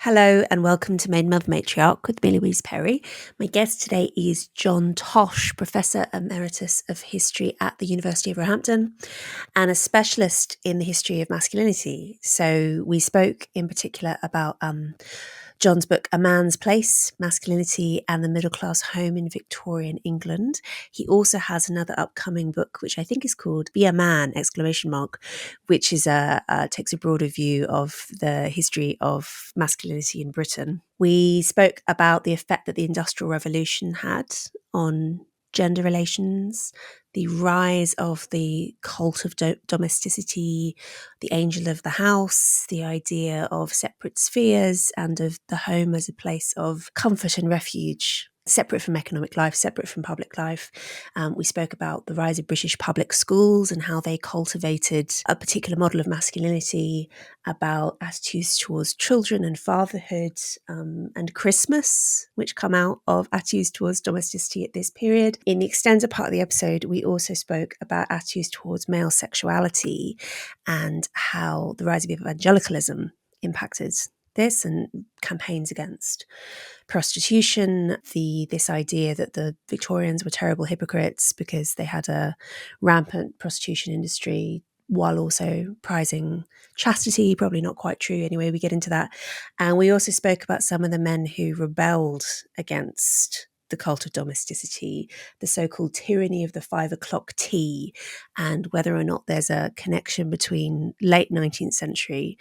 Hello and welcome to Maiden, Matriarch with me, Louise Perry. My guest today is John Tosh, Professor Emeritus of History at the University of Roehampton and a specialist in the history of masculinity. So we spoke in particular about John's book, A Man's Place, Masculinity and the Middle Class Home in Victorian England. He also has another upcoming book, which I think is called Be a Man, ! Which is takes a broader view of the history of masculinity in Britain. We spoke about the effect that the Industrial Revolution had on gender relations, the rise of the cult of domesticity, the angel of the house, the idea of separate spheres and of the home as a place of comfort and refuge, separate from economic life, separate from public life. We spoke about the rise of British public schools and how they cultivated a particular model of masculinity, about attitudes towards children and fatherhood, and Christmas, which come out of attitudes towards domesticity at this period. In the extended part of the episode, we also spoke about attitudes towards male sexuality and how the rise of evangelicalism impacted this and campaigns against prostitution, this idea that the Victorians were terrible hypocrites because they had a rampant prostitution industry while also prizing chastity. Probably not quite true. Anyway, we get into that. And we also spoke about some of the men who rebelled against the cult of domesticity, the so-called tyranny of the 5 o'clock tea, and whether or not there's a connection between late 19th century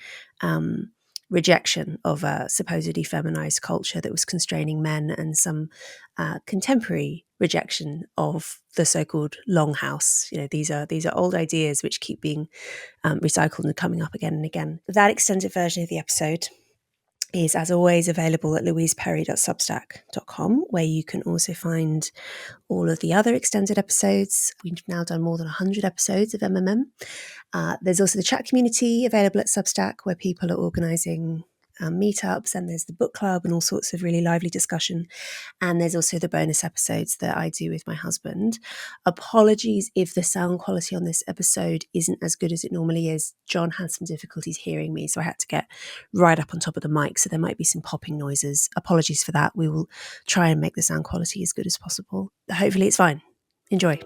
rejection of a supposedly feminized culture that was constraining men and some contemporary rejection of the so-called longhouse. These are old ideas which keep being recycled and coming up again and again. That extended version of the episode is, as always, available at louiseperry.substack.com, where you can also find all of the other extended episodes. We've now done more than 100 episodes of MMM. There's also the chat community available at Substack, where people are organising meetups, and there's the book club and all sorts of really lively discussion. And there's also the bonus episodes that I do with my husband. Apologies if the sound quality on this episode isn't as good as it normally is. John had some difficulties hearing me, so I had to get right up on top of the mic, so there might be some popping noises. Apologies for that. We will try and make the sound quality as good as possible. Hopefully it's fine. Enjoy.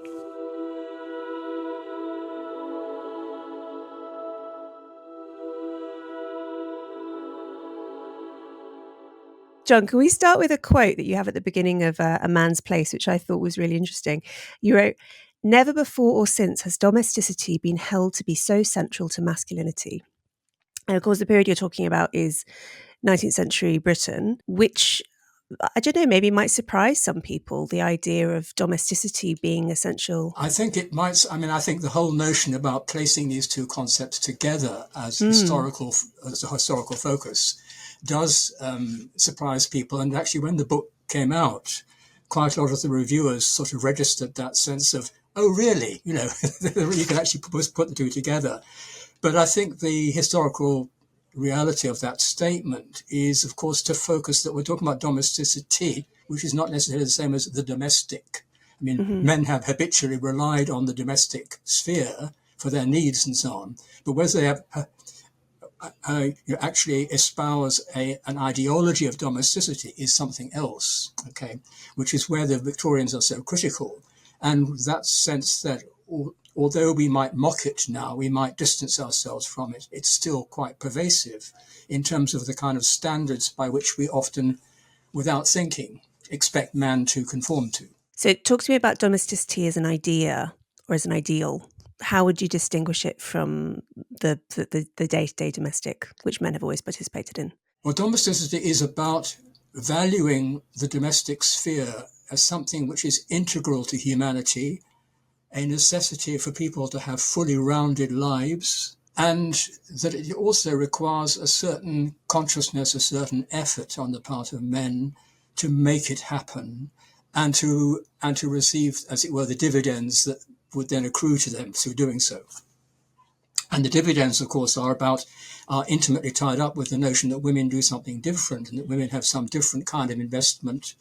John, can we start with a quote that you have at the beginning of A Man's Place, which I thought was really interesting? You wrote, "Never before or since has domesticity been held to be so central to masculinity." And of course, the period you're talking about is 19th century Britain, which, I don't know, maybe might surprise some people, the idea of domesticity being essential. I think it might. I think the whole notion about placing these two concepts together as historical focus does surprise people. And actually, when the book came out, quite a lot of the reviewers sort of registered that sense of, oh, really? You can actually put the two together. But I think the historical reality of that statement is, of course, to focus that we're talking about domesticity, which is not necessarily the same as the domestic. Men have habitually relied on the domestic sphere for their needs and so on. But whether they have actually espouse an ideology of domesticity is something else, okay, which is where the Victorians are so critical. And that sense that although we might mock it now, we might distance ourselves from it, it's still quite pervasive in terms of the kind of standards by which we often, without thinking, expect man to conform to. So talk to me about domesticity as an idea or as an ideal. How would you distinguish it from the day-to-day domestic, which men have always participated in? Well, domesticity is about valuing the domestic sphere as something which is integral to humanity, a necessity for people to have fully rounded lives, and that it also requires a certain consciousness, a certain effort on the part of men to make it happen and to receive, as it were, the dividends that would then accrue to them through doing so. And the dividends, of course, are intimately tied up with the notion that women do something different and that women have some different kind of investment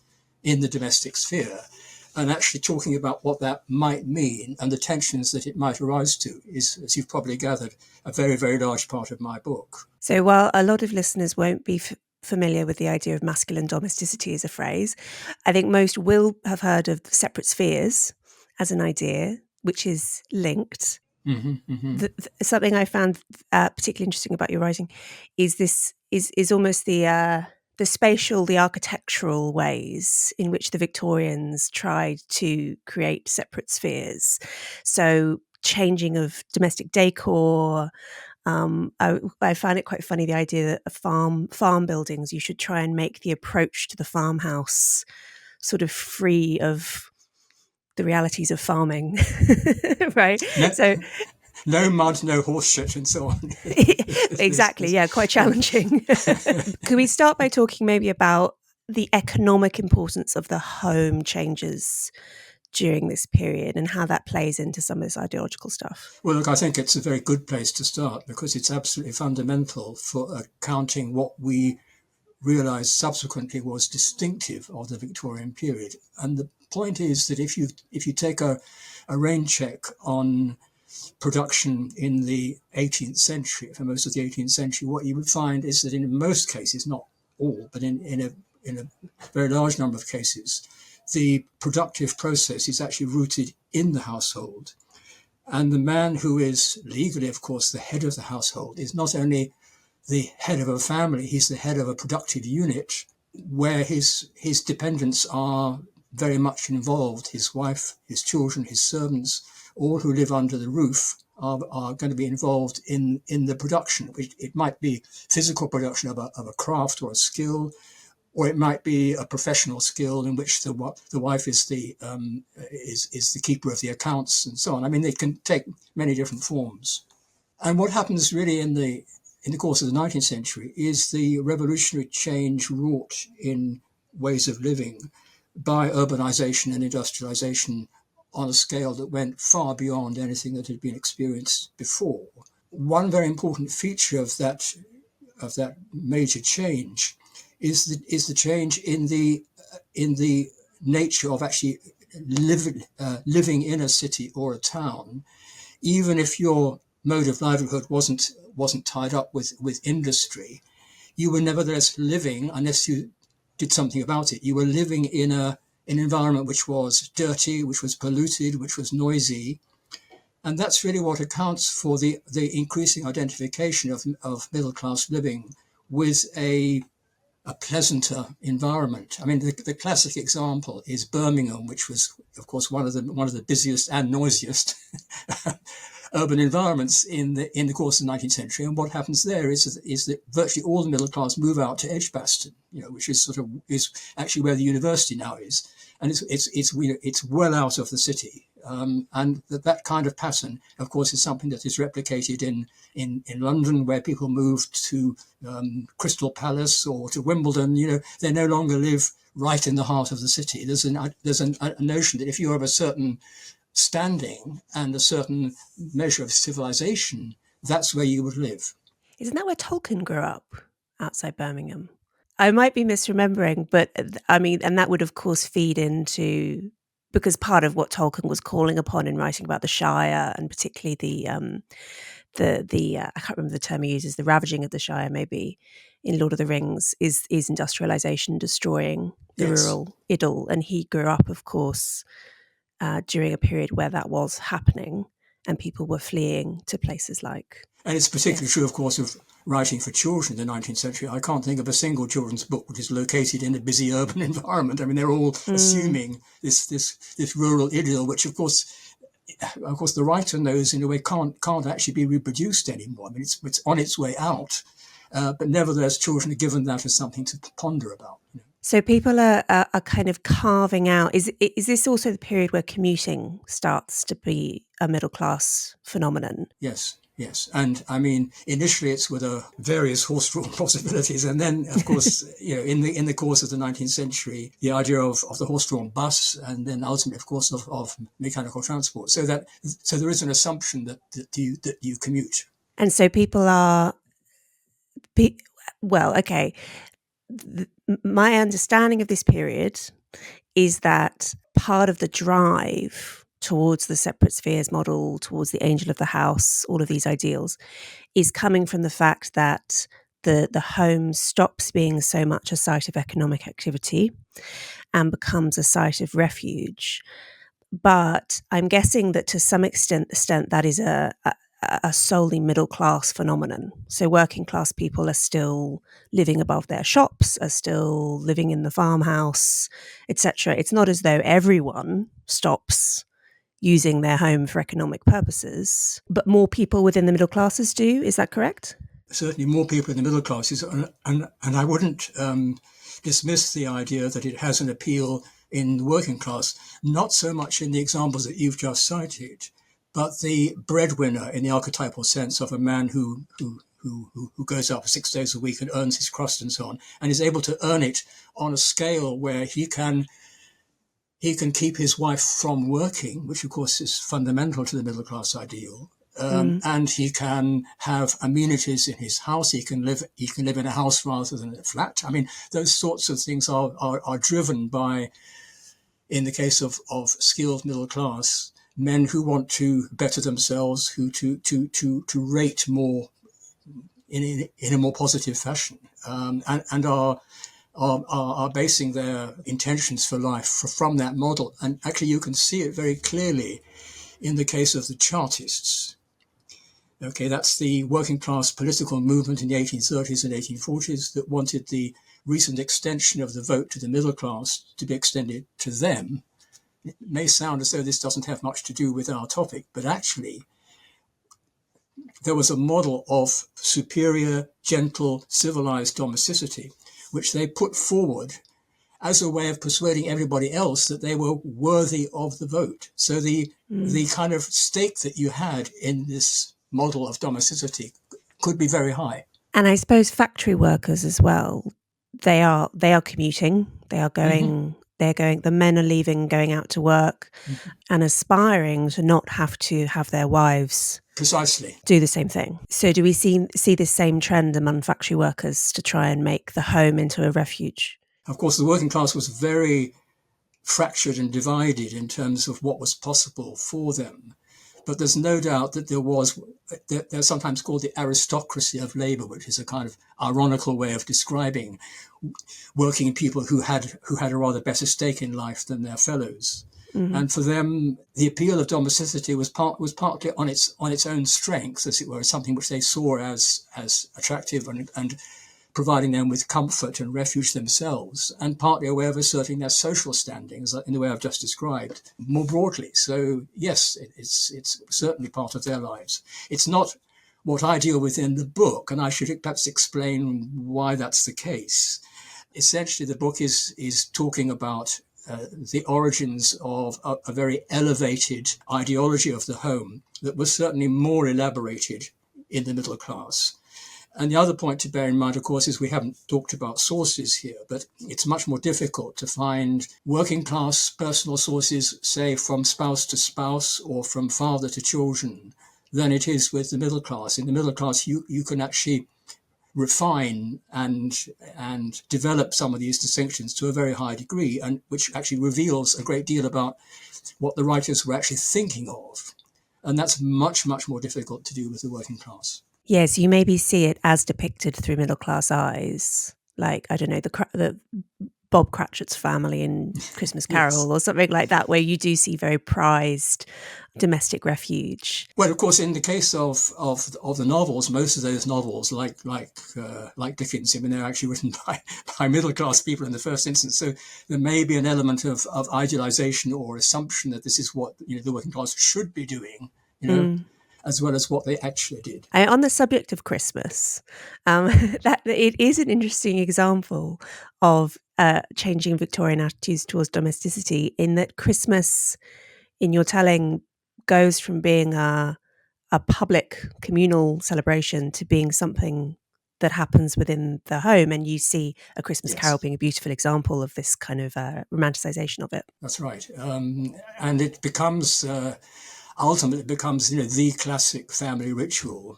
in the domestic sphere. And actually talking about what that might mean and the tensions that it might arise to is, as you've probably gathered, a very, very large part of my book. So while a lot of listeners won't be familiar with the idea of masculine domesticity as a phrase. I think most will have heard of separate spheres as an idea, which is linked. Something I found particularly interesting about your writing is this is almost the spatial, the architectural ways in which the Victorians tried to create separate spheres. So changing of domestic decor. I find it quite funny, the idea that farm buildings, you should try and make the approach to the farmhouse sort of free of the realities of farming, right? No mud, no horse shit, and so on. Exactly, yeah, quite challenging. Could we start by talking maybe about the economic importance of the home changes during this period and how that plays into some of this ideological stuff? Well, look, I think it's a very good place to start because it's absolutely fundamental for accounting what we realised subsequently was distinctive of the Victorian period. And the point is that if you take a rain check on production in the 18th century, for most of the 18th century, what you would find is that in most cases, not all, but in a very large number of cases, the productive process is actually rooted in the household. And the man who is legally, of course, the head of the household is not only the head of a family, he's the head of a productive unit where his dependents are very much involved. His wife, his children, his servants, all who live under the roof are going to be involved in the production. It might be physical production of a craft or a skill, or it might be a professional skill in which the wife is the keeper of the accounts and so on. I mean, they can take many different forms. And what happens really in the course of the 19th century is the revolutionary change wrought in ways of living by urbanization and industrialization on a scale that went far beyond anything that had been experienced before. One very important feature of that major change is the change in the nature of actually living in a city or a town, even if your mode of livelihood wasn't tied up with industry. You were nevertheless living, unless you did something about it, you were living in an environment which was dirty, which was polluted, which was noisy. And that's really what accounts for the increasing identification of middle-class living with a pleasanter environment. I mean, the classic example is Birmingham, which was, of course, one of the busiest and noisiest urban environments in the course of the 19th century. And what happens there is that virtually all the middle class move out to Edgbaston, which is is actually where the university now is, and it's well out of the city. And that kind of pattern, of course, is something that is replicated in London, where people move to Crystal Palace or to Wimbledon. They no longer live right in the heart of the city. There's a notion that if you have a certain standing and a certain measure of civilization, that's where you would live. Isn't that where Tolkien grew up, outside Birmingham? I might be misremembering, but I mean, and that would of course feed into, because part of what Tolkien was calling upon in writing about the Shire, and particularly the I can't remember the term he uses, the ravaging of the Shire, maybe in Lord of the Rings, is industrialization destroying the rural idyll, and he grew up, of course, during a period where that was happening and people were fleeing to places like. And it's particularly true, of course, of writing for children in the 19th century. I can't think of a single children's book which is located in a busy urban environment. I mean, they're all assuming this rural idyll, which, of course, the writer knows in a way can't actually be reproduced anymore. I mean, it's on its way out, but nevertheless, children are given that as something to ponder about. So people are kind of carving out. Is this also the period where commuting starts to be a middle class phenomenon? Yes. And I mean, initially it's with various horse-drawn possibilities. And then, of course, in the course of the 19th century, the idea of the horse-drawn bus, and then ultimately, of course, of mechanical transport. So there is an assumption that you commute. And so people are, well, okay. My understanding of this period is that part of the drive towards the separate spheres model, towards the angel of the house, all of these ideals, is coming from the fact that the home stops being so much a site of economic activity and becomes a site of refuge. But I'm guessing that to some extent that is a solely middle class phenomenon. So working class people are still living above their shops, are still living in the farmhouse, etc. It's not as though everyone stops using their home for economic purposes, but more people within the middle classes do. Is that correct? Certainly more people in the middle classes, and I wouldn't dismiss the idea that it has an appeal in the working class, not so much in the examples that you've just cited, but the breadwinner in the archetypal sense of a man who goes up 6 days a week and earns his crust and so on, and is able to earn it on a scale where he can keep his wife from working, which of course is fundamental to the middle class ideal. And he can have amenities in his house. He can live in a house rather than a flat. I mean, those sorts of things are driven by, in the case of skilled middle class men who want to better themselves, who to rate more in a more positive fashion, and are basing their intentions for life from that model. And actually, you can see it very clearly in the case of the Chartists. Okay, that's the working class political movement in the 1830s and 1840s that wanted the recent extension of the vote to the middle class to be extended to them. It may sound as though this doesn't have much to do with our topic, but actually there was a model of superior, gentle, civilized domesticity, which they put forward as a way of persuading everybody else that they were worthy of the vote. So the kind of stake that you had in this model of domesticity could be very high. And I suppose factory workers as well, they are commuting, they are going, the men are leaving, going out to work and aspiring to not have to have their wives precisely do the same thing. So do we see this same trend among factory workers to try and make the home into a refuge? Of course, the working class was very fractured and divided in terms of what was possible for them. But there's no doubt that they're sometimes called the aristocracy of labor, which is a kind of ironical way of describing working people who had a rather better stake in life than their fellows. And for them, the appeal of domesticity was partly on its own strength, as it were, something which they saw as attractive and providing them with comfort and refuge themselves, and partly a way of asserting their social standings in the way I've just described more broadly. So yes, it's certainly part of their lives. It's not what I deal with in the book, and I should perhaps explain why that's the case. Essentially, the book is talking about the origins of a very elevated ideology of the home that was certainly more elaborated in the middle class. And the other point to bear in mind, of course, is we haven't talked about sources here, but it's much more difficult to find working class personal sources, say, from spouse to spouse or from father to children, than it is with the middle class. In the middle class, you can actually refine and develop some of these distinctions to a very high degree, and which actually reveals a great deal about what the writers were actually thinking of. And that's much, much more difficult to do with the working class. Yes, you maybe see it as depicted through middle class eyes, like, I don't know, the Bob Cratchit's family in Christmas Carol, yes, or something like that, where you do see very prized domestic refuge. Well, of course, in the case of the novels, most of those novels, like Dickens, I mean, they're actually written by middle class people in the first instance. So there may be an element of idealization or assumption that this is what the working class should be doing, as well as what they actually did. On the subject of Christmas, that it is an interesting example of changing Victorian attitudes towards domesticity, in that Christmas, in your telling, goes from being a public communal celebration to being something that happens within the home. And you see A Christmas Carol being a beautiful example of this kind of romanticization of it. That's right. And it becomes... ultimately becomes, the classic family ritual,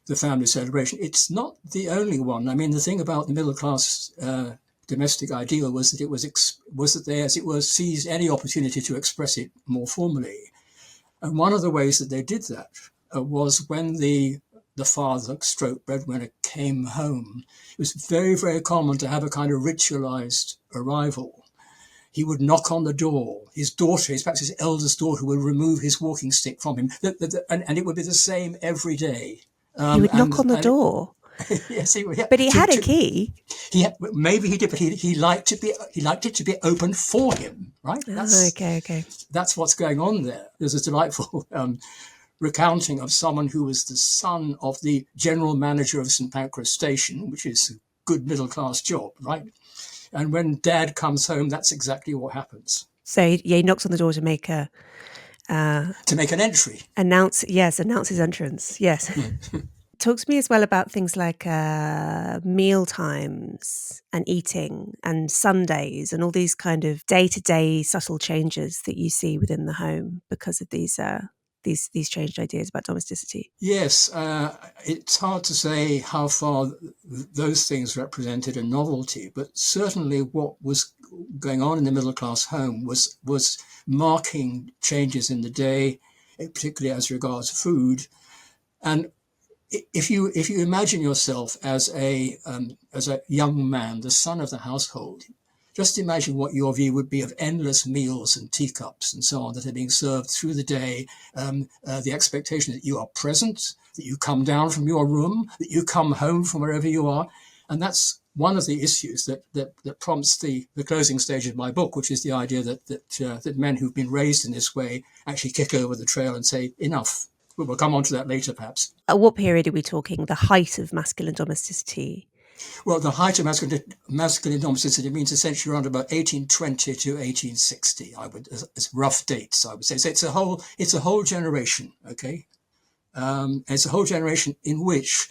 the family celebration. It's not the only one. I mean, the thing about the middle class domestic ideal was that they, as it were, seized any opportunity to express it more formally. And one of the ways that they did that was when the the father stroke breadwinner came home, it was very, very common to have a kind of ritualized arrival. He would knock on the door. His daughter, perhaps his eldest daughter, would remove his walking stick from him, and it would be the same every day. He would knock on the And door. yes, he would. Yeah, But he had a key. Maybe he did, but he liked it to be opened for him. Right. Okay. That's what's going on there. There's a delightful recounting of someone who was the son of the general manager of St Pancras Station, which is a good middle class job, right? And when Dad comes home, that's exactly what happens. So he knocks on the door to make an entry. Announce his entrance. Yes. Talk to me as well about things like meal times and eating and Sundays and all these kind of day-to-day subtle changes that you see within the home because of these changed ideas about domesticity. Yes, it's hard to say how far those things represented a novelty, but certainly what was going on in the middle class home was marking changes in the day, particularly as regards food. And if you imagine yourself as a young man, the son of the household, just imagine what your view would be of endless meals and teacups and so on that are being served through the day. The expectation that you are present, that you come down from your room, that you come home from wherever you are. And that's one of the issues that prompts the closing stage of my book, which is the idea that men who've been raised in this way actually kick over the trail and say, enough. We'll come on to that later, perhaps. At what period are we talking? The height of masculine domesticity? Well, the height of masculine domesticity means essentially around about 1820 to 1860. As rough dates, I would say. So it's a whole generation. Okay, it's a whole generation in which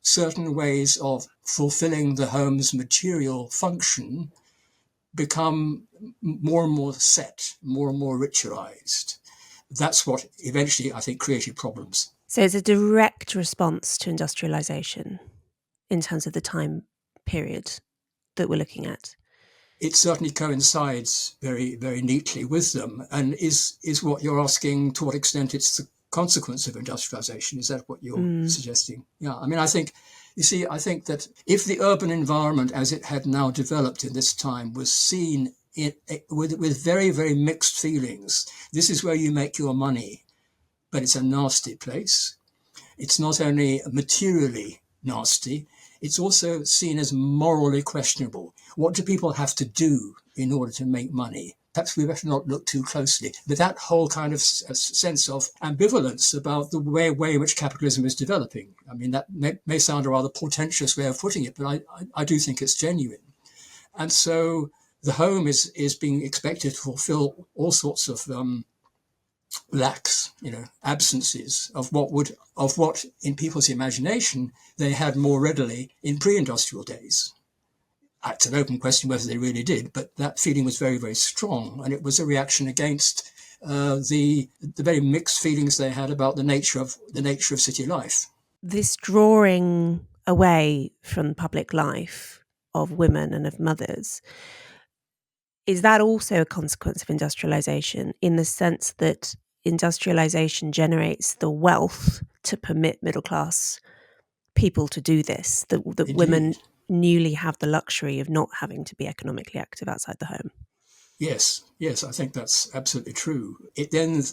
certain ways of fulfilling the home's material function become more and more set, more and more ritualized. That's what eventually, I think, created problems. So it's a direct response to industrialization in terms of the time period that we're looking at. It certainly coincides very, very neatly with them, and is what you're asking, to what extent it's the consequence of industrialization. Is that what you're suggesting? Yeah, I mean, I think that if the urban environment as it had now developed in this time was seen with very, very mixed feelings, this is where you make your money, but it's a nasty place. It's not only materially nasty, it's also seen as morally questionable. What do people have to do in order to make money? Perhaps we better not look too closely. But that whole kind of sense of ambivalence about the way in which capitalism is developing. I mean, that may sound a rather portentous way of putting it, but I do think it's genuine. And so the home is being expected to fulfill all sorts of lacks, absences of what in people's imagination they had more readily in pre-industrial days. It's an open question whether they really did, but that feeling was very, very strong, and it was a reaction against the very mixed feelings they had about the nature of city life. This drawing away from public life of women and of mothers, is that also a consequence of industrialization, in the sense that industrialization generates the wealth to permit middle class people to do this, that women newly have the luxury of not having to be economically active outside the home? Yes, I think that's absolutely true. It then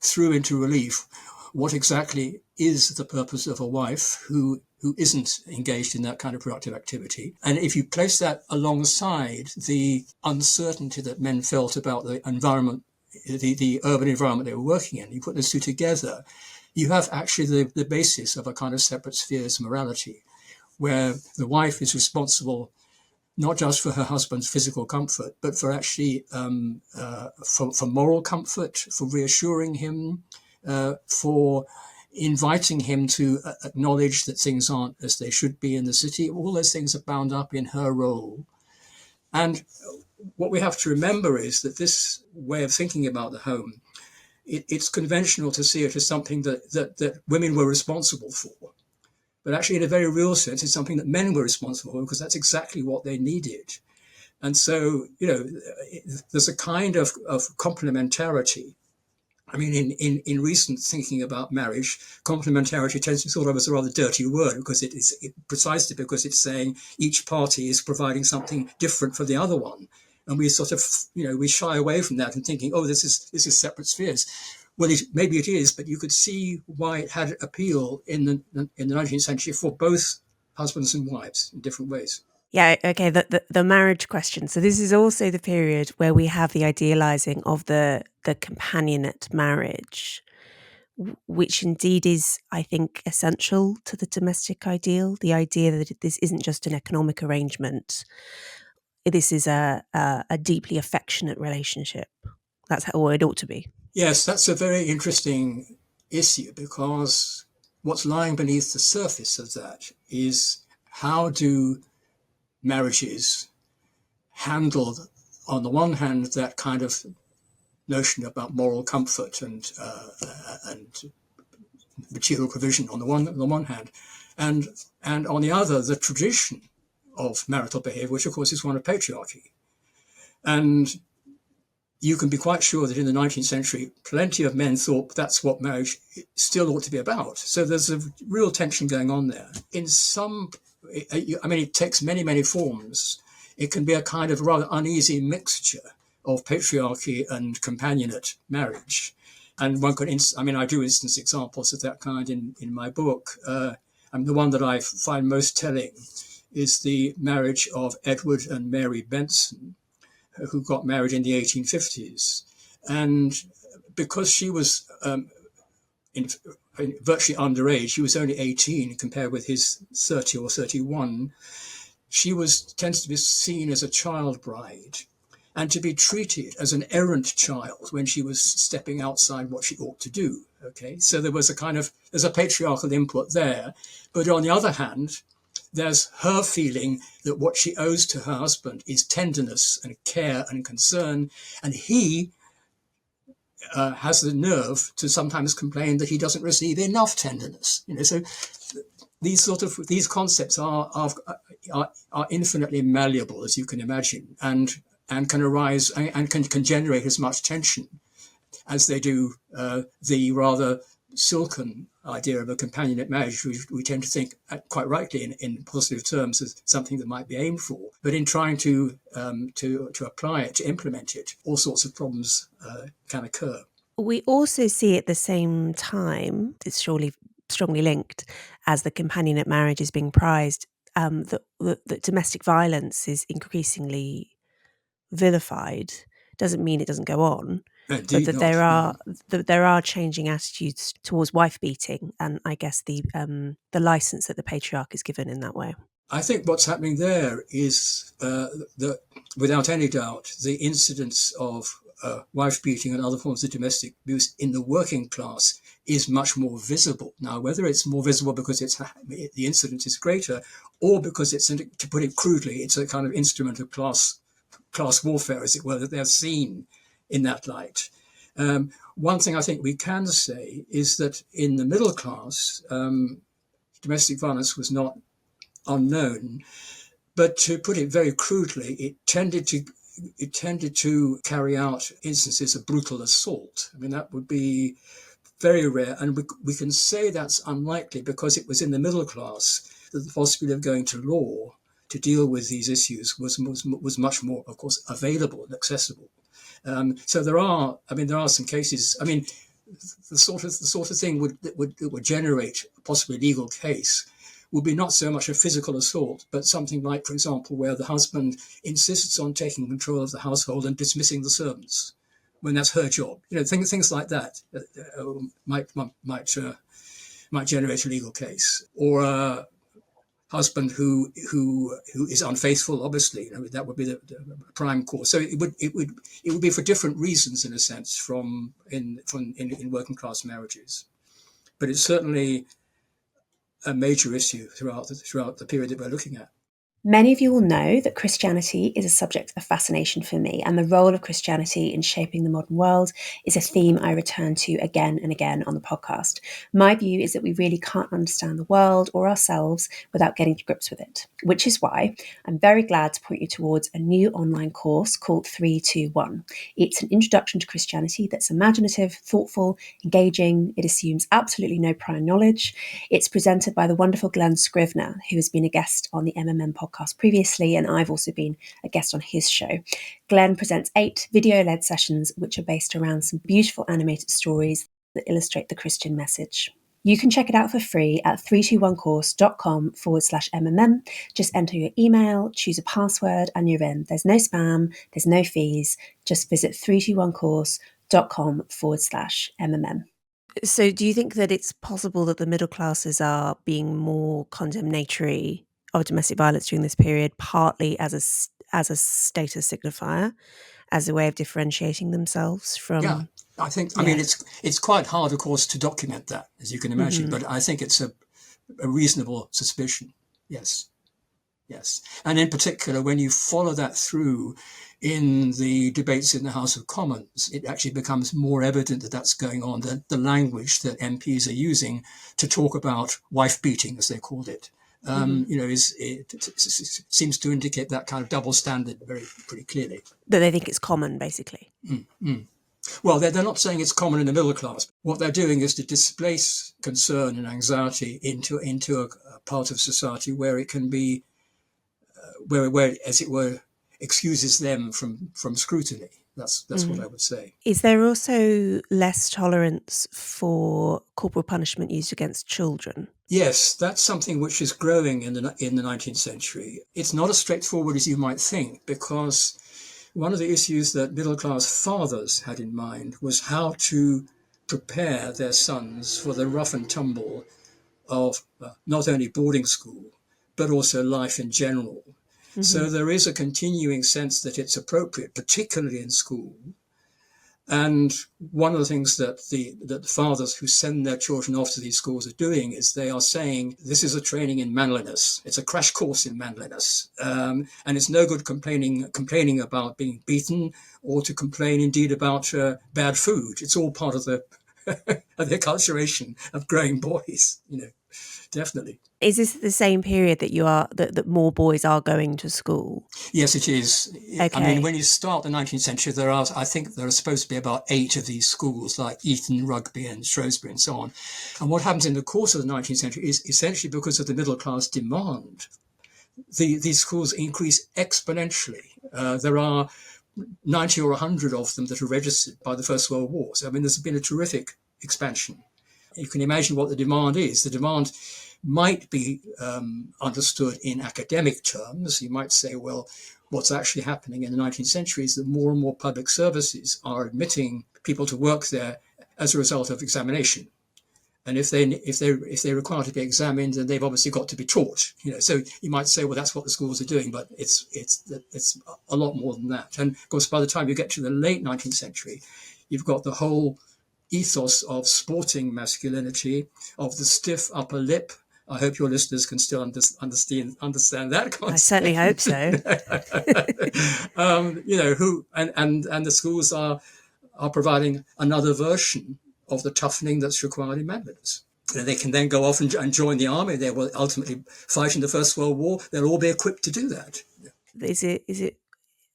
threw into relief what exactly is the purpose of a wife who isn't engaged in that kind of productive activity. And if you place that alongside the uncertainty that men felt about the environment, the urban environment they were working in, you put those two together, you have actually the basis of a kind of separate spheres morality, where the wife is responsible not just for her husband's physical comfort, but for actually for moral comfort, for reassuring him, for inviting him to acknowledge that things aren't as they should be in the city. All those things are bound up in her role. And what we have to remember is that this way of thinking about the home, it's conventional to see it as something that women were responsible for. But actually, in a very real sense, it's something that men were responsible for, because that's exactly what they needed. And so, there's a kind of complementarity I mean, in recent thinking about marriage, complementarity tends to be thought of as a rather dirty word because precisely because it's saying each party is providing something different for the other one. And we sort of, we shy away from that and thinking, oh, this is separate spheres. Well, maybe it is, but you could see why it had appeal in the 19th century for both husbands and wives in different ways. Yeah, okay, the marriage question. So this is also the period where we have the idealizing of the companionate marriage, which indeed is, I think, essential to the domestic ideal, the idea that this isn't just an economic arrangement. This is a deeply affectionate relationship. That's how it ought to be. Yes, that's a very interesting issue because what's lying beneath the surface of that is how do marriages handle, on the one hand, that kind of notion about moral comfort and material provision on the one hand, and on the other, the tradition of marital behavior, which of course is one of patriarchy. And you can be quite sure that in the 19th century, plenty of men thought that's what marriage still ought to be about. So there's a real tension going on there. In some, I mean, it takes many, many forms. It can be a kind of rather uneasy mixture of patriarchy and companionate marriage. And one could, I do instance examples of that kind in my book. And the one that I find most telling is the marriage of Edward and Mary Benson, who got married in the 1850s. And because she was virtually underage, she was only 18 compared with his 30 or 31, she tends to be seen as a child bride and to be treated as an errant child when she was stepping outside what she ought to do. Okay, so there's a patriarchal input there. But on the other hand, there's her feeling that what she owes to her husband is tenderness and care and concern, and he has the nerve to sometimes complain that he doesn't receive enough tenderness. So these concepts are infinitely malleable, as you can imagine, and can arise and can generate as much tension as they do the rather silken idea of a companionate marriage, which we tend to think, quite rightly, in positive terms as something that might be aimed for. But in trying to apply it, to implement it, all sorts of problems can occur. We also see at the same time, it's surely strongly linked, as the companionate marriage is being prized, that domestic violence is increasingly vilified. Doesn't mean it doesn't go on. Indeed, but that there are changing attitudes towards wife beating, and I guess the license that the patriarch is given in that way. I think what's happening there is that, without any doubt, the incidence of wife beating and other forms of domestic abuse in the working class is much more visible. Now, whether it's more visible because the incidence is greater, or because it's, to put it crudely, it's a kind of instrument of class warfare, as it were, that they're seen in that light. One thing I think we can say is that in the middle class, domestic violence was not unknown, but to put it very crudely, it tended to carry out instances of brutal assault. I mean, that would be very rare, and we can say that's unlikely because it was in the middle class that the possibility of going to law to deal with these issues was much more, of course, available and accessible. So there are some cases. I mean, the sort of thing that would generate a possibly legal case would be not so much a physical assault, but something like, for example, where the husband insists on taking control of the household and dismissing the servants when that's her job. Things like that might generate a legal case, or a husband who is unfaithful. Obviously, that would be the prime cause. So it would be for different reasons, in a sense, from in working class marriages, but it's certainly a major issue throughout the period that we're looking at. Many of you will know that Christianity is a subject of fascination for me, and the role of Christianity in shaping the modern world is a theme I return to again and again on the podcast. My view is that we really can't understand the world or ourselves without getting to grips with it, which is why I'm very glad to point you towards a new online course called 321. It's an introduction to Christianity that's imaginative, thoughtful, engaging. It assumes absolutely no prior knowledge. It's presented by the wonderful Glenn Scrivener, who has been a guest on the MMM podcast previously, and I've also been a guest on his show. Glenn presents 8 video-led sessions which are based around some beautiful animated stories that illustrate the Christian message. You can check it out for free at 321course.com/MMM. Just enter your email, choose a password, and you're in. There's no spam, there's no fees. Just visit 321course.com/MMM. So do you think that it's possible that the middle classes are being more condemnatory of domestic violence during this period, partly as a status signifier, as a way of differentiating themselves from? Yeah, I think. I mean, it's quite hard, of course, to document that, as you can imagine. But I think it's a reasonable suspicion. Yes, yes, and in particular, when you follow that through in the debates in the House of Commons, it actually becomes more evident that that's going on. The language that MPs are using to talk about wife beating, as they called it. Seems to indicate that kind of double standard pretty clearly. That they think it's common, basically. Well, they're not saying it's common in the middle class. What they're doing is to displace concern and anxiety into a part of society where it can be, where as it were, excuses them from scrutiny. That's what I would say. Is there also less tolerance for corporal punishment used against children? Yes, that's something which is growing in the 19th century. It's not as straightforward as you might think, because one of the issues that middle-class fathers had in mind was how to prepare their sons for the rough and tumble of not only boarding school, but also life in general. So there is a continuing sense that it's appropriate, particularly in school. And one of the things that the fathers who send their children off to these schools are doing is they are saying, this is a training in manliness. It's a crash course in manliness. And it's no good complaining about being beaten or to complain indeed about bad food. It's all part of the acculturation of growing boys, definitely. Is this the same period that more boys are going to school? Yes, it is. Okay. I mean, when you start the 19th century, I think there are supposed to be about 8 of these schools, like Eton, Rugby and Shrewsbury and so on. And what happens in the course of the 19th century is essentially because of the middle class demand, these schools increase exponentially. There are 90 or 100 of them that are registered by the First World War. So, I mean, there's been a terrific expansion. You can imagine what the demand is. The demand might be understood in academic terms. You might say, well, what's actually happening in the 19th century is that more and more public services are admitting people to work there as a result of examination. And if they're required to be examined, then they've obviously got to be taught. So you might say, well, that's what the schools are doing, but it's a lot more than that. And of course, by the time you get to the late 19th century, you've got the whole ethos of sporting masculinity, of the stiff upper lip. I hope your listeners can still understand that concept. I certainly hope so. And the schools are providing another version of the toughening that's required in manliness. And they can then go off and join the army. They will ultimately fight in the First World War. They'll all be equipped to do that. Is it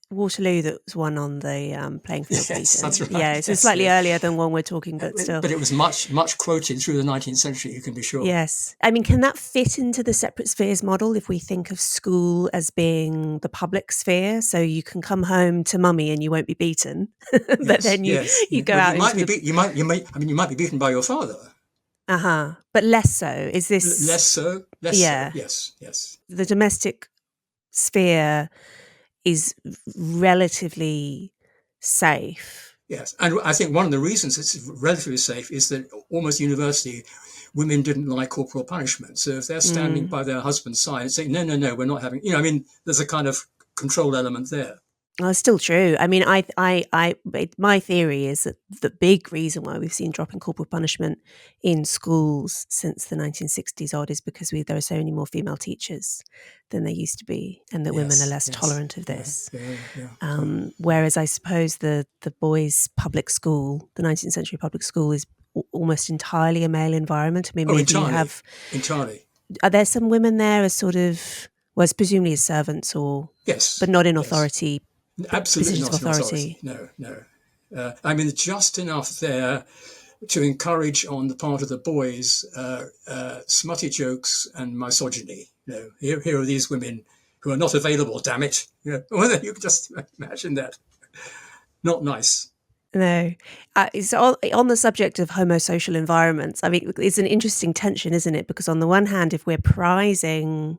Waterloo that was one on the playing field? Yes, that's right. Yeah, it's slightly earlier than one we're talking, but still. But it was much quoted through the 19th century, you can be sure. Yes. I mean, can that fit into the separate spheres model if we think of school as being the public sphere? So you can come home to mummy and you won't be beaten, but then you go out. You might be beaten by your father. But less so. Is this less so? Yeah. So. Yes. The domestic sphere is relatively safe. Yes, and I think one of the reasons it's relatively safe is that almost universally, women didn't like corporal punishment. So if they're standing by their husband's side and saying, no, we're not having, there's a kind of control element there. Well, it's still true. I mean, my theory is that the big reason why we've seen drop in corporal punishment in schools since the 1960s odd is because there are so many more female teachers than there used to be, and that women are Yes, less yes, tolerant of yeah, this. yeah, yeah. So, Whereas I suppose the boys' public school, the 19th century public school, is almost entirely a male environment. I mean, oh, maybe you entirely, have. entirely. Are there some women there as sort of, well, it's presumably as servants but Yes, not in yes. authority, Absolutely positions of not an authority. authority? No, no. I mean, just enough there to encourage on the part of the boys smutty jokes and misogyny. Here are these women who are not available. Damn it! Whether you can just imagine that. Not nice. No. It's on the subject of homosocial environments. I mean, it's an interesting tension, isn't it? Because on the one hand, if we're prizing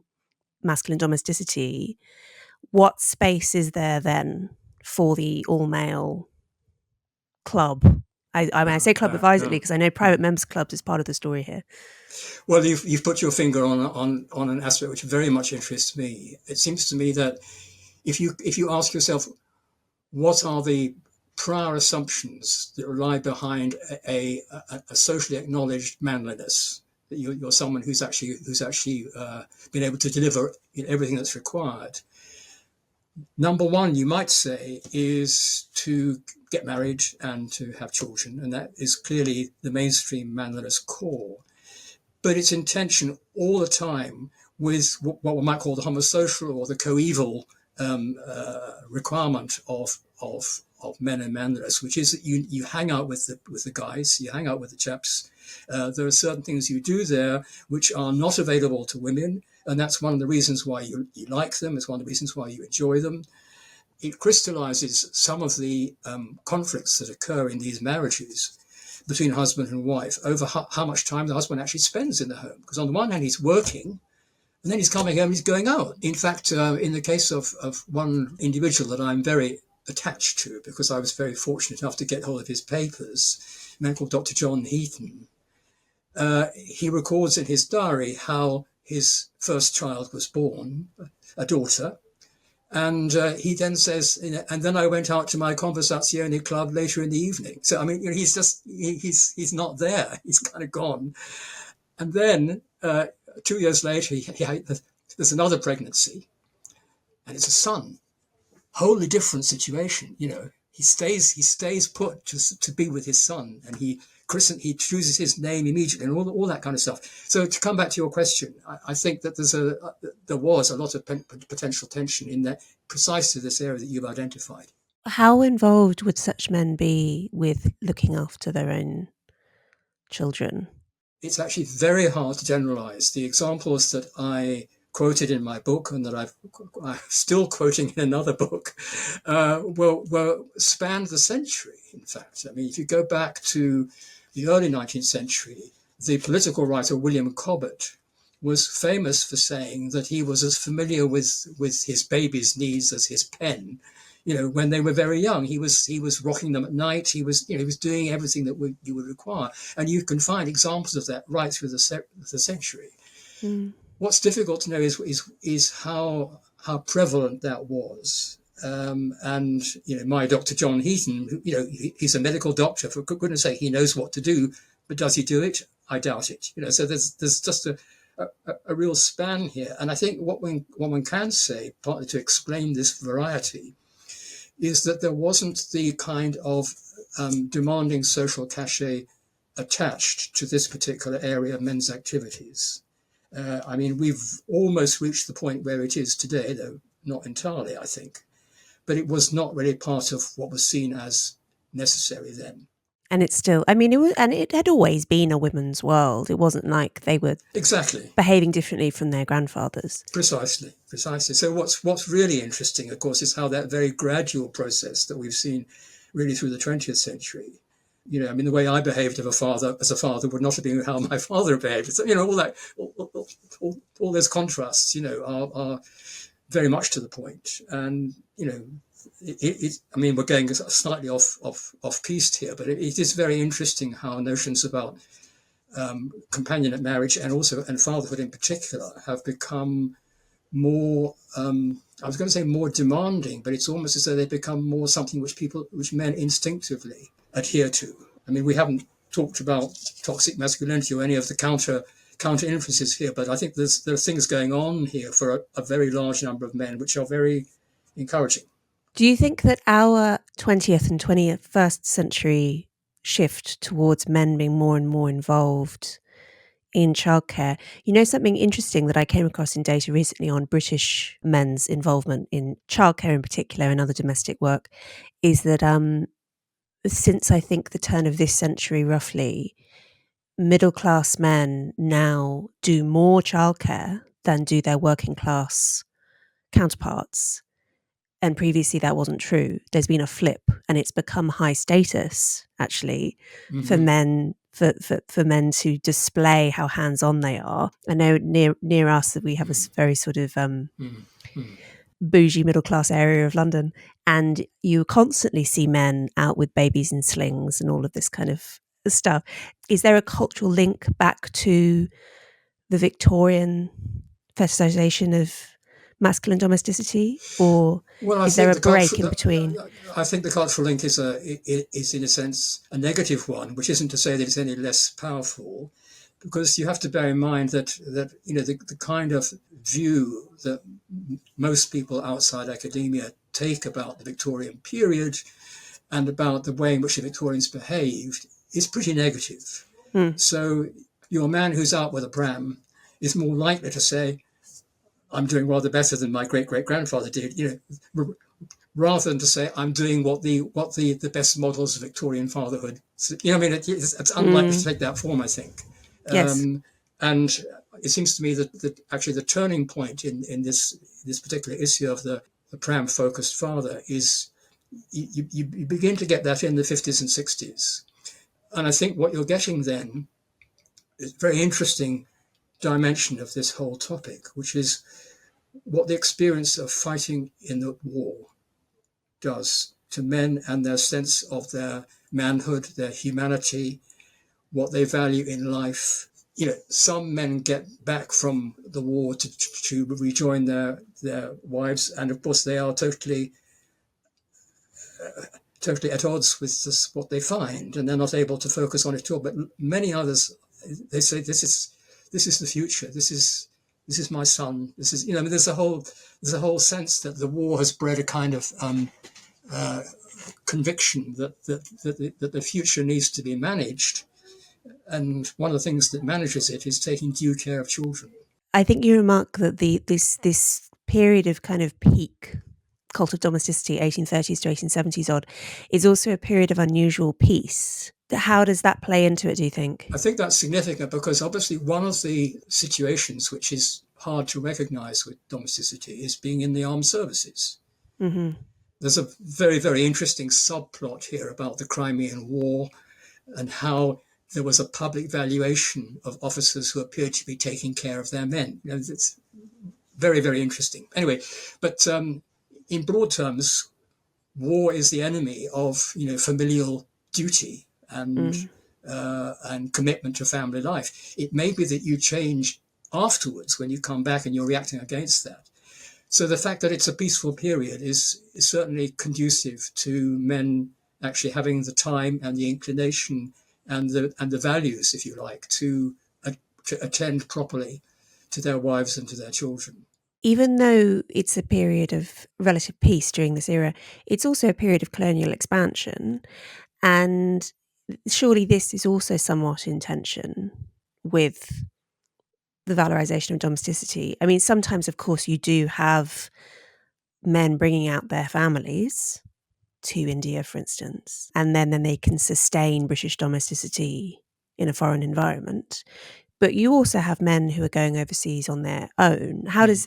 masculine domesticity, what space is there then for the all-male club? I mean, I say club advisedly because I know private members clubs is part of the story here. Well, you've put your finger on an aspect which very much interests me. It seems to me that if you ask yourself what are the prior assumptions that lie behind a socially acknowledged manliness, that you're someone who's actually been able to deliver everything that's required. Number one, you might say, is to get married and to have children, and that is clearly the mainstream manliness core. But it's in tension all the time with what we might call the homosocial or the coeval requirement of men and manliness, which is that you hang out with the guys, you hang out with the chaps. There are certain things you do there which are not available to women, and that's one of the reasons why you like them. It's one of the reasons why you enjoy them. It crystallizes some of the conflicts that occur in these marriages between husband and wife over how much time the husband actually spends in the home. Because on the one hand, he's working, and then he's coming home and he's going out. In fact, in the case of one individual that I'm very attached to, because I was very fortunate enough to get hold of his papers, a man called Dr. John Heaton, he records in his diary how his first child was born, a daughter. And he then says, and then I went out to my conversazione club later in the evening. So, I mean, he's just, he's not there. He's kind of gone. And then 2 years later, there's another pregnancy, and it's a son. Wholly different situation. He stays put to be with his son, and he chooses his name immediately, and all that kind of stuff. So to come back to your question, I think that there was a lot of potential tension in that, precisely this area that you've identified. How involved would such men be with looking after their own children? It's actually very hard to generalize. The examples that I quoted in my book and that I'm still quoting in another book were spanned the century, in fact. I mean, if you go back to the early 19th century, the political writer William Cobbett was famous for saying that he was as familiar with his baby's needs as his pen. When they were very young, he was rocking them at night. He was doing everything that you would require, and you can find examples of that right through the century. Mm. What's difficult to know is how prevalent that was. And my Dr. John Heaton, he's a medical doctor. For goodness sake, he knows what to do, but does he do it? I doubt it. So there's just a real span here, and I think what one can say, partly to explain this variety, is that there wasn't the kind of demanding social cachet attached to this particular area of men's activities. I mean, we've almost reached the point where it is today, though not entirely, I think. But it was not really part of what was seen as necessary then. And it's still, I mean, it had always been a women's world. It wasn't like they were Exactly. behaving differently from their grandfathers. Precisely. So what's really interesting, of course, is how that very gradual process that we've seen really through the 20th century. I mean, the way I behaved as a father would not have been how my father behaved. So, all those contrasts, are very much to the point. And, I mean, we're going slightly off piste here, but it is very interesting how notions about companionate marriage and fatherhood in particular have become more, I was going to say more demanding, but it's almost as though they become more something which men instinctively adhere to. I mean, we haven't talked about toxic masculinity or any of the counter influences here, but I think there are things going on here for a very large number of men, which are very encouraging. Do you think that our 20th and 21st century shift towards men being more and more involved in childcare? You know, something interesting that I came across in data recently on British men's involvement in childcare in particular and other domestic work is that since I think the turn of this century roughly, middle class men now do more childcare than do their working class counterparts. And previously that wasn't true. There's been a flip, and it's become high status actually for Mm-hmm. men for men to display how hands-on they are. I know near us that we have a very sort of Mm-hmm. bougie middle class area of London, and you constantly see men out with babies in slings and all of this kind of stuff. Is there a cultural link back to the Victorian fetishization of masculine domesticity, or Well, is there a break in between? I think the cultural link is in a sense a negative one, which isn't to say that it's any less powerful, because you have to bear in mind that the kind of view that most people outside academia take about the Victorian period and about the way in which the Victorians behaved is pretty negative. Hmm. So your man who's out with a pram is more likely to say, I'm doing rather better than my great great grandfather did, rather than to say I'm doing what the best models of Victorian fatherhood. I mean, it's unlikely to take that form, I think. Yes. And it seems to me that actually the turning point in this particular issue of the pram focused father is you begin to get that in the 50s and 60s. And I think what you're getting then is a very interesting dimension of this whole topic, which is what the experience of fighting in the war does to men and their sense of their manhood, their humanity, what they value in life. Some men get back from the war to rejoin their wives, and of course they are totally at odds with what they find, and they're not able to focus on it at all. But many others, they say, this is the future. This is my son. This is, I mean, there's a whole sense that the war has bred a kind of conviction that the future needs to be managed, and one of the things that manages it is taking due care of children. I think you remark that this period of kind of peak cult of domesticity, 1830s to 1870s odd, is also a period of unusual peace. How does that play into it, do you think? I think that's significant because obviously one of the situations which is hard to recognize with domesticity is being in the armed services. Mm-hmm. There's a very, very interesting subplot here about the Crimean War and how there was a public valuation of officers who appeared to be taking care of their men. It's very, very interesting. Anyway, but in broad terms, war is the enemy of familial duty Mm. and commitment to family life. It may be that you change afterwards when you come back and you're reacting against that. So the fact that it's a peaceful period is certainly conducive to men actually having the time and the inclination and the values, if you like, to attend properly to their wives and to their children. Even though it's a period of relative peace during this era, it's also a period of colonial expansion. And surely this is also somewhat in tension with the valorization of domesticity. I mean, sometimes, of course, you do have men bringing out their families to India, for instance, and then they can sustain British domesticity in a foreign environment. But you also have men who are going overseas on their own. How does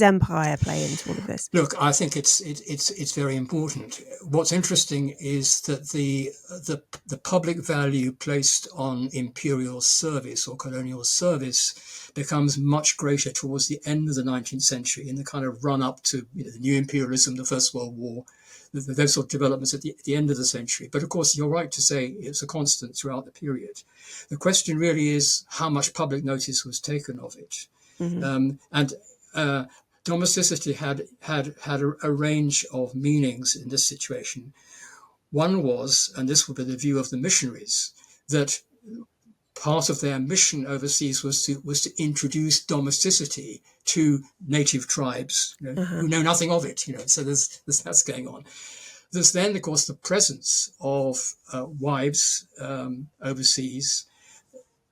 empire play into all of this? Look, I think it's very important. What's interesting is that the public value placed on imperial service or colonial service becomes much greater towards the end of the 19th century in the kind of run up to the new imperialism, the First World War, those sort of developments at the end of the century. But of course, you're right to say it's a constant throughout the period. The question really is how much public notice was taken of it. Mm-hmm. And domesticity had a range of meanings in this situation. One was, and this would be the view of the missionaries, that part of their mission overseas was to introduce domesticity to native tribes, who know nothing of it. So there's that's going on. There's then, of course, the presence of wives overseas,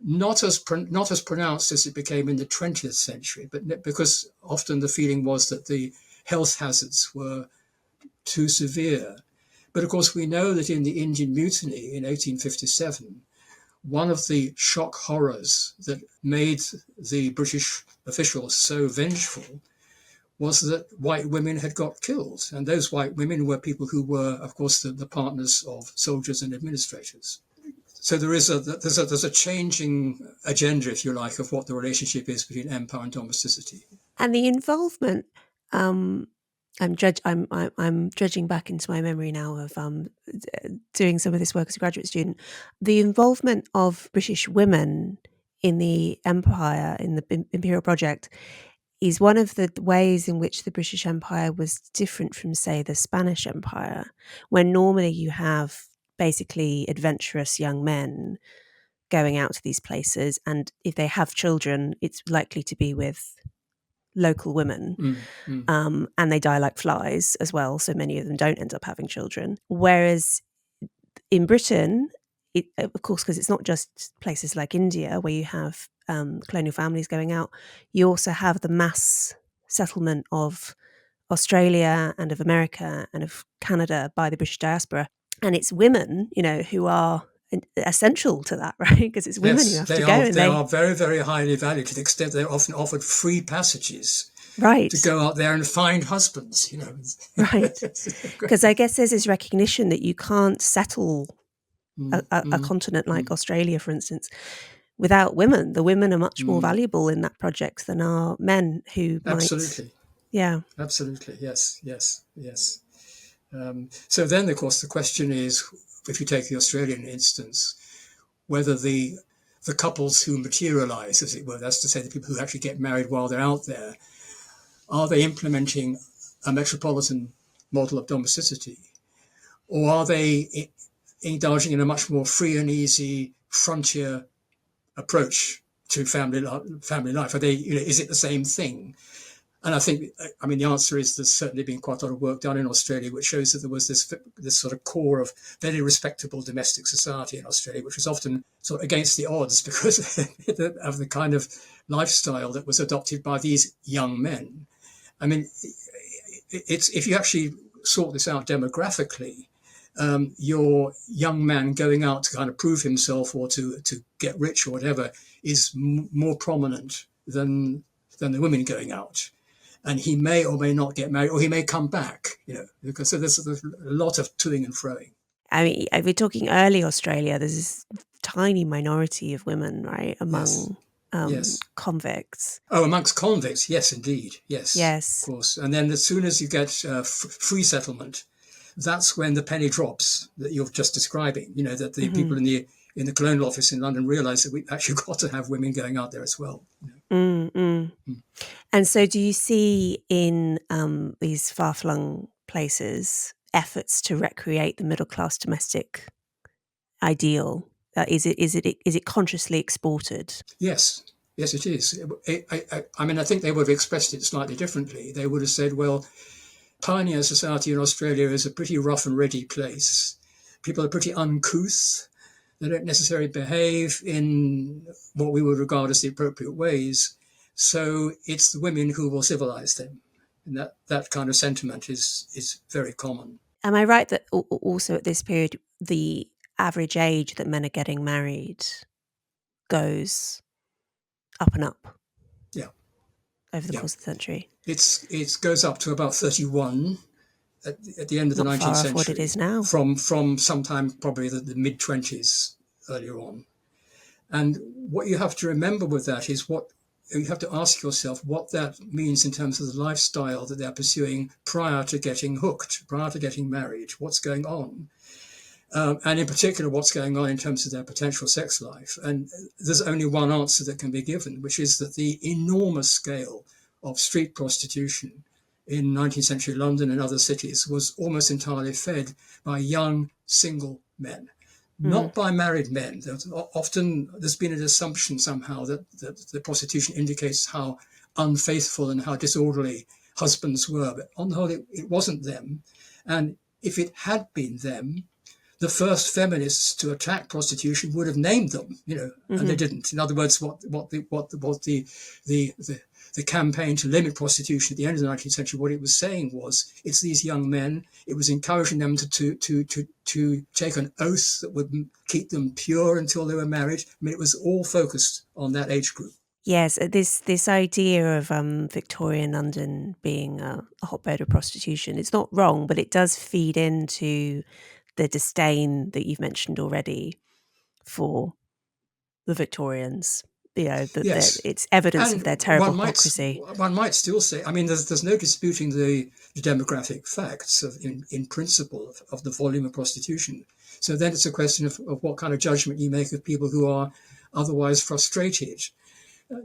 not as pronounced as it became in the 20th century, but because often the feeling was that the health hazards were too severe. But of course, we know that in the Indian Mutiny in 1857, one of the shock horrors that made the British officials so vengeful was that white women had got killed. And those white women were people who were, of course, the partners of soldiers and administrators. So there's a changing agenda, if you like, of what the relationship is between empire and domesticity. And the involvement, I'm dredging back into my memory now of doing some of this work as a graduate student. The involvement of British women in the empire, in the Imperial project, is one of the ways in which the British Empire was different from, say, the Spanish Empire, where normally you have basically adventurous young men going out to these places, and if they have children, it's likely to be with local women, and they die like flies as well, so many of them don't end up having children. Whereas in Britain, of course, because it's not just places like India where you have colonial families going out, you also have the mass settlement of Australia and of America and of Canada by the British diaspora. And it's women, who are essential to that, right? Because it's women who have to go. They are very, very highly valued, to the extent they're often offered free passages, right, to go out there and find husbands, Right. Because I guess there's this recognition that you can't settle a continent like Australia, for instance, without women. The women are much more valuable in that project than are men who Absolutely. might... Yeah. Absolutely. Yes. So then, of course, the question is, if you take the Australian instance, whether the couples who materialize, as it were, that's to say the people who actually get married while they're out there, are they implementing a metropolitan model of domesticity, or are they indulging in a much more free and easy frontier approach to family life? Are they, is it the same thing? And I think, the answer is there's certainly been quite a lot of work done in Australia, which shows that there was this sort of core of very respectable domestic society in Australia, which was often sort of against the odds because of the kind of lifestyle that was adopted by these young men. It's, if you actually sort this out demographically, your young man going out to kind of prove himself or to get rich or whatever is more prominent than the women going out. And he may or may not get married, or he may come back, because so there's a lot of toing and froing. We're talking early Australia. There's this tiny minority of women, right, among convicts. Oh, amongst convicts, yes, indeed, yes, yes, of course. And then as soon as you get free settlement, that's when the penny drops that you're just describing. That the people in the colonial office in London realise that we've actually got to have women going out there as well. And so do you see in these far-flung places efforts to recreate the middle-class domestic ideal? Is it consciously exported? Yes, it is. I think they would have expressed it slightly differently. They would have said, well, pioneer society in Australia is a pretty rough and ready place. People are pretty uncouth. They don't necessarily behave in what we would regard as the appropriate ways. So it's the women who will civilize them. And that kind of sentiment is very common. Am I right that also at this period, the average age that men are getting married goes up and up? Yeah. Over the course of the century? It goes up to about 31 at the end of the 19th century. Not what it is now. From sometime probably the mid-20s earlier on. And what you have to remember with that is you have to ask yourself what that means in terms of the lifestyle that they're pursuing prior to getting hooked, prior to getting married. What's going on? And in particular, what's going on in terms of their potential sex life. And there's only one answer that can be given, which is that the enormous scale of street prostitution in 19th century London and other cities was almost entirely fed by young single men, not by married men. Often there's been an assumption somehow that the prostitution indicates how unfaithful and how disorderly husbands were, but on the whole, it wasn't them. And if it had been them, the first feminists to attack prostitution would have named them, and they didn't. In other words, what the campaign to limit prostitution at the end of the 19th century, what it was saying was, it's these young men. It was encouraging them to take an oath that would keep them pure until they were married. I mean, it was all focused on that age group. Yes, this idea of Victorian London being a hotbed of prostitution, it's not wrong, but it does feed into the disdain that you've mentioned already for the Victorians. Yes. It's evidence of their terrible hypocrisy. One might still say, I mean, there's no disputing the demographic facts in principle of the volume of prostitution. So then it's a question of what kind of judgment you make of people who are otherwise frustrated.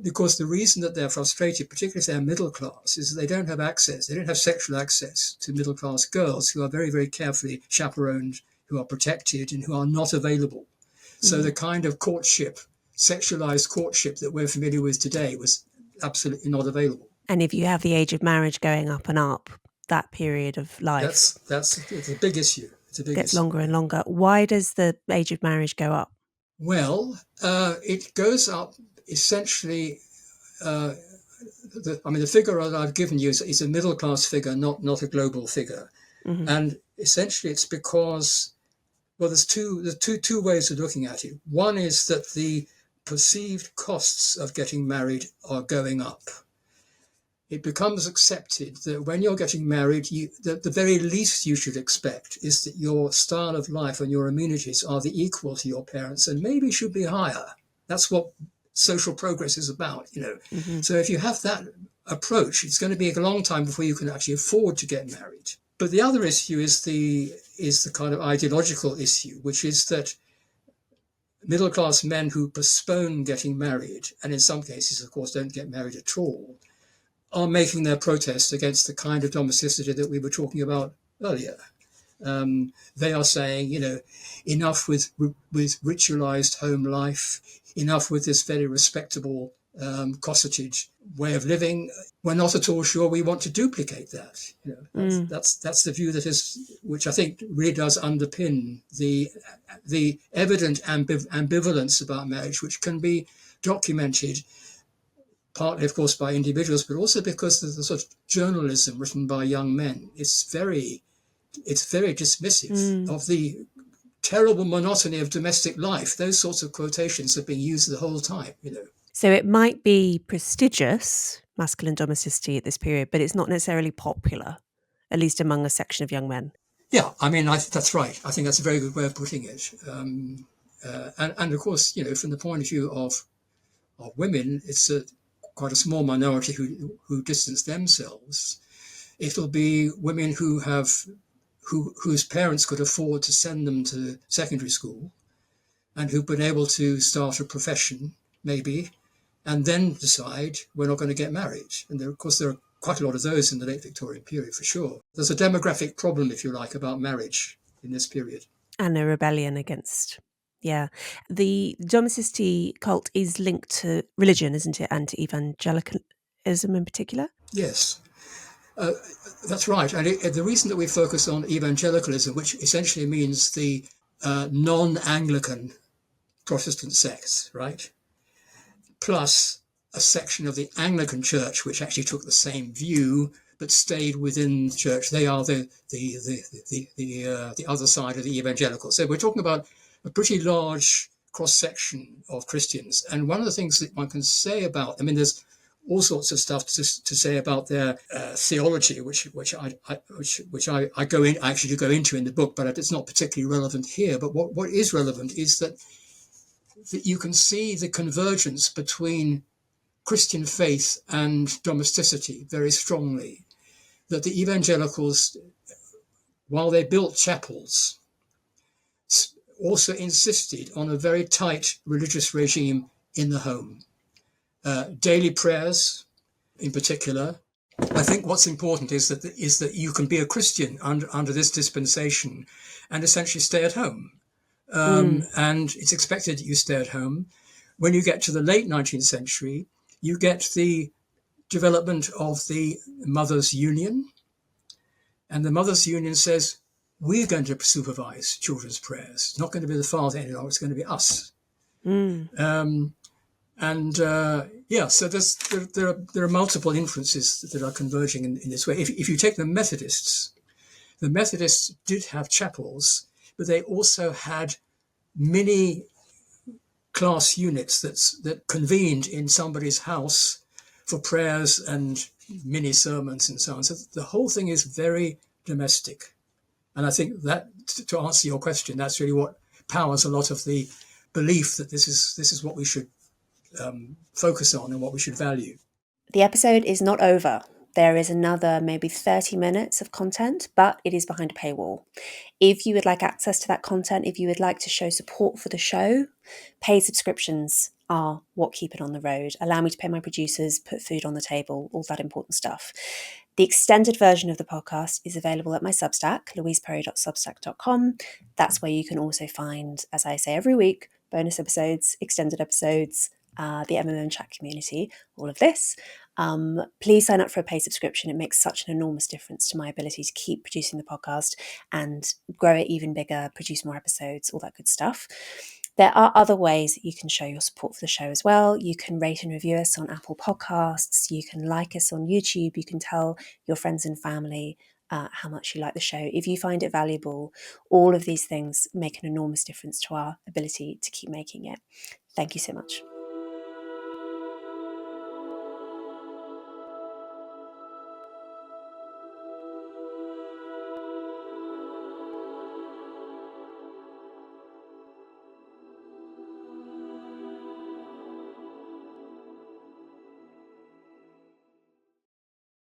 Because the reason that they're frustrated, particularly if they're middle class, is that they don't have access. They don't have sexual access to middle class girls who are very, very carefully chaperoned, who are protected, and who are not available. So the kind of courtship, sexualized courtship that we're familiar with today was absolutely not available. And if you have the age of marriage going up and up, that period of life, it's a big issue. Gets longer and longer. Why does the age of marriage go up? Well, it goes up essentially. The figure that I've given you is a middle class figure, not a global figure, and essentially it's because, well, there's two ways of looking at it. One is that the perceived costs of getting married are going up. It becomes accepted that when you're getting married, the very least you should expect is that your style of life and your amenities are the equal to your parents, and maybe should be higher. That's what social progress is about, So if you have that approach, it's going to be a long time before you can actually afford to get married. But the other issue is the kind of ideological issue, which is that middle-class men who postpone getting married, and in some cases, of course, don't get married at all, are making their protest against the kind of domesticity that we were talking about earlier. They are saying, enough with ritualized home life, enough with this very respectable cosseted way of living. We're not at all sure we want to duplicate that. That's the view which I think really does underpin the evident ambivalence about marriage, which can be documented partly, of course, by individuals, but also because of the sort of journalism written by young men. It's very dismissive of the terrible monotony of domestic life. Those sorts of quotations have been used the whole time, So it might be prestigious, masculine domesticity at this period, but it's not necessarily popular, at least among a section of young men. Yeah, I mean, that's right. I think that's a very good way of putting it. And of course, from the point of view of women, it's quite a small minority who distance themselves. It'll be women whose parents could afford to send them to secondary school and who've been able to start a profession, maybe, and then decide we're not going to get married. And of course, there are quite a lot of those in the late Victorian period, for sure. There's a demographic problem, if you like, about marriage in this period. And a rebellion against... Yeah. The domesticity cult is linked to religion, isn't it? And to evangelicalism in particular? Yes. That's right. And the reason that we focus on evangelicalism, which essentially means the non-Anglican Protestant sects, right? Plus a section of the Anglican Church, which actually took the same view, but stayed within the church. They are the other side of the evangelicals. So we're talking about a pretty large cross-section of Christians. And one of the things that one can say about, there's all sorts of stuff to say about their theology, which I actually go into in the book, but it's not particularly relevant here. But what is relevant is that you can see the convergence between Christian faith and domesticity very strongly. That the evangelicals, while they built chapels, also insisted on a very tight religious regime in the home. Daily prayers, in particular. I think what's important is that you can be a Christian under this dispensation and essentially stay at home. And it's expected that you stay at home. When you get to the late 19th century, you get the development of the Mothers' Union. And the Mothers' Union says, we're going to supervise children's prayers. It's not going to be the father anymore, it's going to be us. So there are multiple influences that are converging in this way. If you take the Methodists did have chapels, but they also had mini class units that convened in somebody's house for prayers and mini sermons and so on. So the whole thing is very domestic. And I think that, to answer your question, that's really what powers a lot of the belief that this is what we should focus on and what we should value. The episode is not over. There is another maybe 30 minutes of content, but it is behind a paywall. If you would like access to that content, if you would like to show support for the show, paid subscriptions are what keep it on the road. Allow me to pay my producers, put food on the table, all that important stuff. The extended version of the podcast is available at my Substack, louiseperry.substack.com. That's where you can also find, as I say every week, bonus episodes, extended episodes, the MMM chat community, all of this. Please sign up for a paid subscription. It makes such an enormous difference to my ability to keep producing the podcast and grow it even bigger, produce more episodes, all that good stuff. There are other ways that you can show your support for the show as well. You can rate and review us on Apple Podcasts. You can like us on YouTube. You can tell your friends and family how much you like the show. If you find it valuable, all of these things make an enormous difference to our ability to keep making it. Thank you so much.